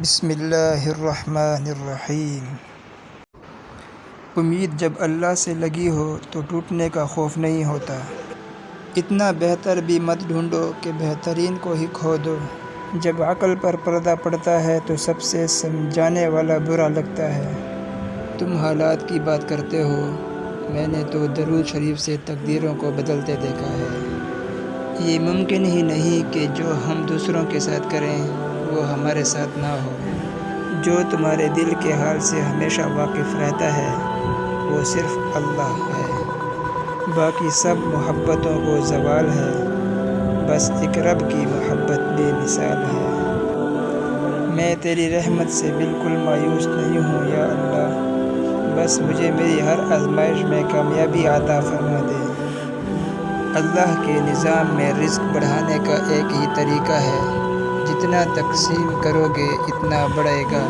بسم اللہ الرحمن الرحیم۔ امید جب اللہ سے لگی ہو تو ٹوٹنے کا خوف نہیں ہوتا۔ اتنا بہتر بھی مت ڈھونڈو کہ بہترین کو ہی کھو دو۔ جب عقل پر پردہ پڑتا ہے تو سب سے سمجھانے والا برا لگتا ہے۔ تم حالات کی بات کرتے ہو، میں نے تو درود شریف سے تقدیروں کو بدلتے دیکھا ہے۔ یہ ممکن ہی نہیں کہ جو ہم دوسروں کے ساتھ کریں وہ ہمارے ساتھ نہ ہو۔ جو تمہارے دل کے حال سے ہمیشہ واقف رہتا ہے وہ صرف اللہ ہے۔ باقی سب محبتوں کو زوال ہے، بس ایک رب کی محبت بے مثال ہے۔ میں تیری رحمت سے بالکل مایوس نہیں ہوں یا اللہ، بس مجھے میری ہر آزمائش میں کامیابی عطا فرما دے۔ اللہ کے نظام میں رزق بڑھانے کا ایک ہی طریقہ ہے، جتنا تقسیم کرو گے اتنا بڑھے گا۔